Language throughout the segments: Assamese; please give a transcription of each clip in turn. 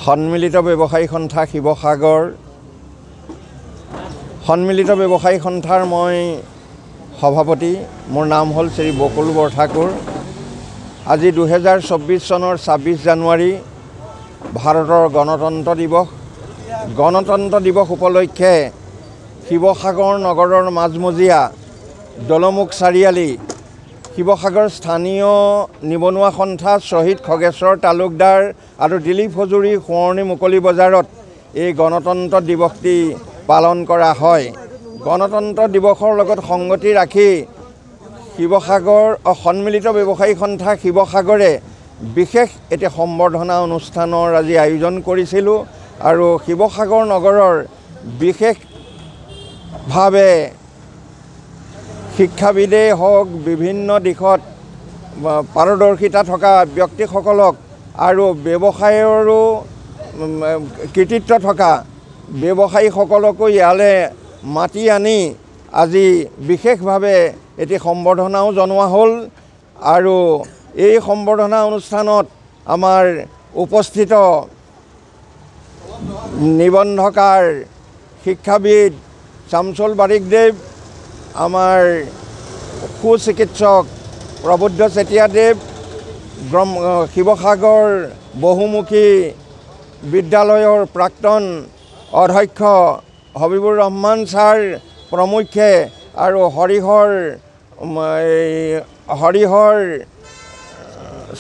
সন্মিলিত ব্যৱসায়ী সন্থা শিৱসাগৰ সন্মিলিত ব্যৱসায়ী সন্থাৰ মই সভাপতি। মোৰ নাম হ'ল শ্ৰী বকুল বৰঠাকুৰ। আজি 2024 চনৰ 26 জানুৱাৰী ভাৰতৰ গণতন্ত্ৰ দিৱস। গণতন্ত্ৰ দিৱস উপলক্ষে শিৱসাগৰ নগৰৰ মাজমজিয়া দলমুখ চাৰিআলি শিৱসাগৰ স্থানীয় নিবনুৱা সন্থা শ্বহীদ খগেশ্বৰ তালুকদাৰ আৰু দিলীপ হজুৰী সোঁৱৰণি মুকলি বজাৰত এই গণতন্ত্ৰ দিৱসটি পালন কৰা হয়। গণতন্ত্ৰ দিৱসৰ লগত সংগতি ৰাখি শিৱসাগৰ সন্মিলিত ব্যৱসায়ী সন্থা শিৱসাগৰে বিশেষ এটি সম্বৰ্ধনা অনুষ্ঠানৰ আজি আয়োজন কৰিছিলোঁ আৰু শিৱসাগৰ নগৰৰ বিশেষভাৱে শিক্ষাবিদেই হওক, বিভিন্ন দিশত পাৰদৰ্শিতা থকা ব্যক্তিসকলক আৰু ব্যৱসায়ৰো কৃতিত্ব থকা ব্যৱসায়ীসকলকো ইয়ালৈ মাতি আনি আজি বিশেষভাৱে এটি সম্বৰ্ধনাও জনোৱা হ'ল। আৰু এই সম্বৰ্ধনা অনুষ্ঠানত আমাৰ উপস্থিত নিবন্ধকাৰ শিক্ষাবিদ শামছুল বাৰিকদেৱ, আমাৰ সুচিকিৎসক প্ৰবুদ্ধ চেতিয়াদেৱ, শিৱসাগৰ বহুমুখী বিদ্যালয়ৰ প্ৰাক্তন অধ্যক্ষ হবিবুৰ ৰহমান ছাৰ প্ৰমুখ্যে আৰু হৰিহৰ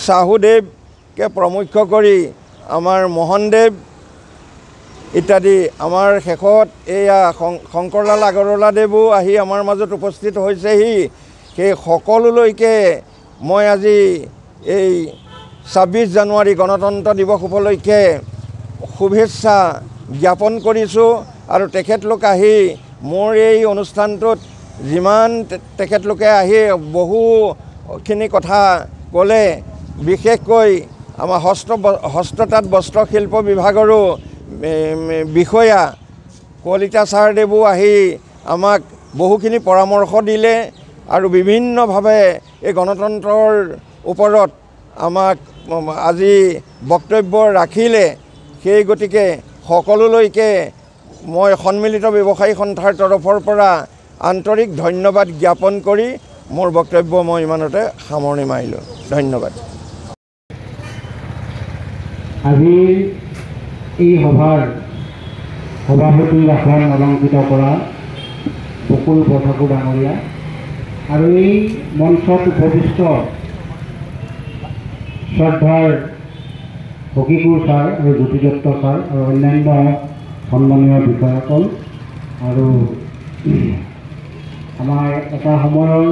চাহুদেৱকে প্ৰমুখ্য কৰি আমাৰ মোহনদেৱ ইত্যাদি আমাৰ শেষত এয়া শংকৰলাল আগৰৱালাদেৱো আহি আমাৰ মাজত উপস্থিত হৈছেহি। সেই সকলোলৈকে মই আজি এই 26 জানুৱাৰী গণতন্ত্ৰ দিৱস উপলক্ষে শুভেচ্ছা জ্ঞাপন কৰিছোঁ। আৰু তেখেতলোক আহি মোৰ এই অনুষ্ঠানটোত যিমান তেখেতলোকে আহি বহুখিনি কথা ক'লে, বিশেষকৈ আমাৰ হস্ততাঁত বস্ত্ৰশিল্প বিভাগৰো বিষয়া কলিতা ছাৰদেৱো আহি আমাক বহুখিনি পৰামৰ্শ দিলে আৰু বিভিন্নভাৱে এই গণতন্ত্ৰৰ ওপৰত আমাক আজি বক্তব্য ৰাখিলে। সেই গতিকে সকলোলৈকে মই সন্মিলিত ব্যৱসায়ী সন্থাৰ তৰফৰ পৰা আন্তৰিক ধন্যবাদ জ্ঞাপন কৰি মোৰ বক্তব্য মই ইমানতে সামৰণি মাৰিলোঁ। ধন্যবাদ। আজি এই সভাৰ সভাপতিৰ আসন অলংকৃত কৰা বকুল বৰঠাকুৰ ডাঙৰীয়া আৰু এই মঞ্চত উপবিষ্ট শ্ৰদ্ধাৰ হকিকুৰ ছাৰ আৰু জ্যোতিদত্ত ছাৰ আৰু অন্যান্য সন্মানীয় বিষয়াসকল আৰু আমাৰ এটা সময়ৰ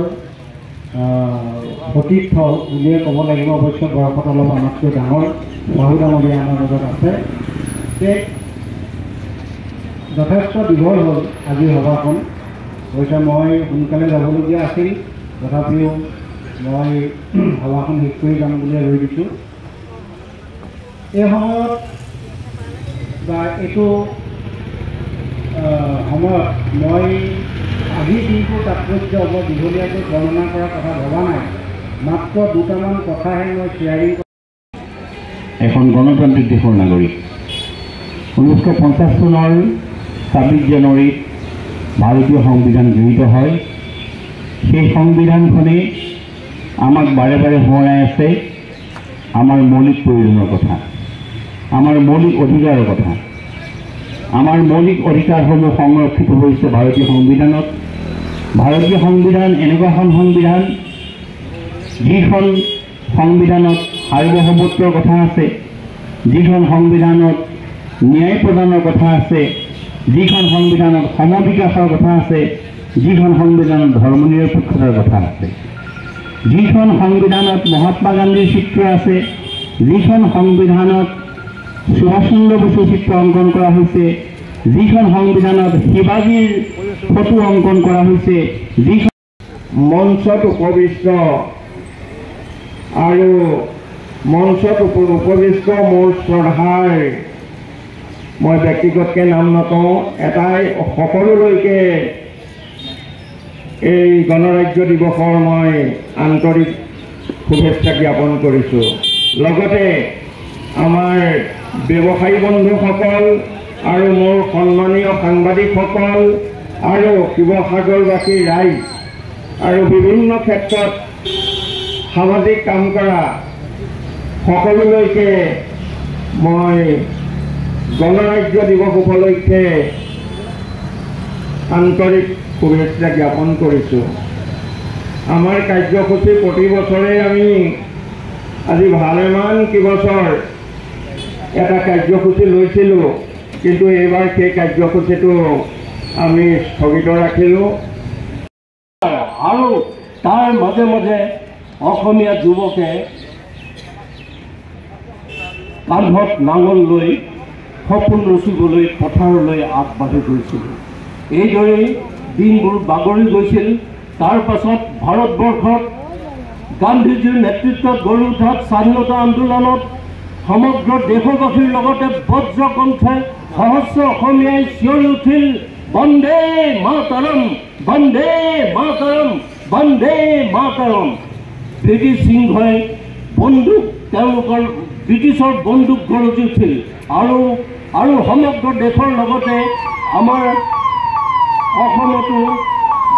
সতীৰ্থ বুলিয়ে ক'ব লাগিব, অৱশ্যে বয়সত অলপ আমাতকৈ ডাঙৰ বাহু ডাঙৰীয়া আমাৰ মাজত আছে। যথেষ্ট দীঘল হ'ল আজিৰ সভাখন। অৱশ্যে মই সোনকালে যাবলগীয়া আছিল, তথাপিও মই সভাখন শেষ কৰি যাম বুলি ৰৈ দিছোঁ। এই সময়ত বা এইটো সময়ত মই আজিৰ দিনটোৰ তাৎপৰ্য মই দীঘলীয়াকৈ বৰ্ণনা কৰাৰ কথা ভবা নাই, মাত্ৰ দুটামান কথাহে মই শ্বেয়াৰিং এখন গণতান্ত্ৰিক দেশৰ নাগৰিক। 1950 চনৰ 26 জানুৱাৰীত ভাৰতীয় সংবিধান গৃহীত হয়। সেই সংবিধানখনে আমাক বাৰে বাৰে সোঁৱৰাই আছে আমাৰ মৌলিক প্ৰয়োজনৰ কথা, আমাৰ মৌলিক অধিকাৰৰ কথা। আমাৰ মৌলিক অধিকাৰসমূহ সংৰক্ষিত হৈছে ভাৰতীয় সংবিধানত। ভাৰতীয় সংবিধান এনেকুৱা এখন সংবিধান যিখন সংবিধানত সাৰ্বভৌমত্বৰ কথা আছে, যিখন সংবিধানত ন্যায় প্ৰদানৰ কথা আছে, যিখন সংবিধানত সমবিকাশৰ কথা আছে, যিখন সংবিধানত ধৰ্মনিৰপেক্ষতাৰ কথা আছে, যিখন সংবিধানত মহাত্মা গান্ধীৰ চিত্ৰ আছে, যিখন সংবিধানত সুভাষ চন্দ্ৰ বসুৰ চিত্ৰ অংকন কৰা হৈছে, যিখন সংবিধানত শিৱাজীৰ ফটো অংকন কৰা হৈছে, যিখন মঞ্চত উপবিষ্ট আৰু মঞ্চত উপবিষ্ট মোৰ শ্ৰদ্ধাৰ মই ব্যক্তিগতকৈ নাম নকওঁ, এটাই সকলোলৈকে এই গণৰাজ্য দিৱসৰ মই আন্তৰিক শুভেচ্ছা জ্ঞাপন কৰিছোঁ। লগতে আমাৰ ব্যৱসায়ী বন্ধুসকল আৰু মোৰ সন্মানীয় সাংবাদিকসকল আৰু শিৱসাগৰবাসী ৰাইজ আৰু বিভিন্ন ক্ষেত্ৰত সামাজিক কাম কৰা সকলোলৈকে মই গণৰাজ্য দিৱস উপলক্ষে আন্তৰিক শুভেচ্ছা জ্ঞাপন কৰিছোঁ। আমাৰ কাৰ্যসূচী প্ৰতি বছৰে আমি আজি ভালেমান কেইবছৰ এটা কাৰ্যসূচী লৈছিলোঁ, কিন্তু এইবাৰ সেই কাৰ্যসূচীটো আমি স্থগিত ৰাখিলোঁ। আৰু তাৰ মাজে মাজে অসমীয়া যুৱকে কান্ধত নাঙল লৈ সপোন ৰচিবলৈ পথাৰলৈ আগবাঢ়ি গৈছিল। এইদৰেই দিনবোৰ বাগৰি গৈছিল। তাৰ পাছত ভাৰতবৰ্ষত গান্ধীজীৰ নেতৃত্বত গঢ়ি উঠা স্বাধীনতা আন্দোলনত সমগ্ৰ দেশবাসীৰ লগতে বজ্ৰকণ্ঠে সহস্ৰ অসমীয়াই চিঞৰি উঠিল, বন্দে মাতৰম, বন্দে মাতৰম, বন্দে মাতৰম। ব্ৰিটিছ সিংহই তেওঁলোকৰ ব্ৰিটিছৰ বন্দুক গৰজি উঠিল আৰু সমগ্ৰ দেশৰ লগতে আমাৰ অসমতো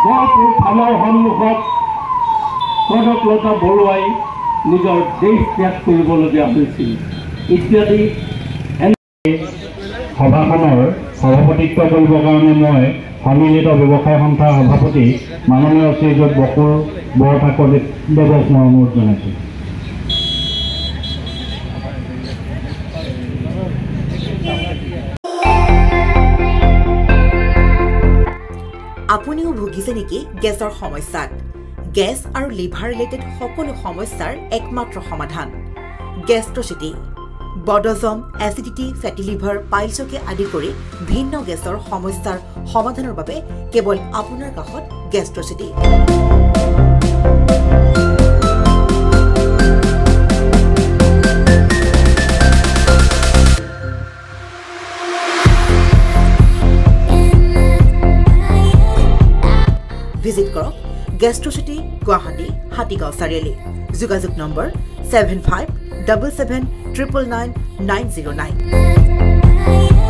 গহপুৰ থানাৰ সন্মুখত কনকলতা বৰুৱাই নিজৰ দেশ ত্যাগ কৰিবলগীয়া হৈছিল ইত্যাদি। সভাখনৰ সভাপতিত্ব কৰিবৰ কাৰণে মই সন্মিলিত ব্যৱসায় সন্থাৰ সভাপতি মাননীয় শ্ৰীযুত বকুল বৰঠাকুৰদেৱক মই অনুৰোধ জনাইছোঁ। আপুনিও ভুগিছে নেকি গেছৰ সমস্যাত? গেছ আৰু লিভাৰ ৰিলেটেড সকলো সমস্যাৰ একমাত্ৰ সমাধান গেষ্ট্ৰচিটি। বদহজম, এচিডিটি, ফেটি লিভাৰ, পাইলছকে আদি কৰি ভিন্ন গেছৰ সমস্যাৰ সমাধানৰ বাবে কেৱল আপোনাৰ কাষত গেষ্ট্ৰচিটি। ভিজিট কৰক গেষ্ট্ৰচিটি, গুৱাহাটী, হাতীগাঁও চাৰিআলি। যোগাযোগ নম্বৰ 7577999909।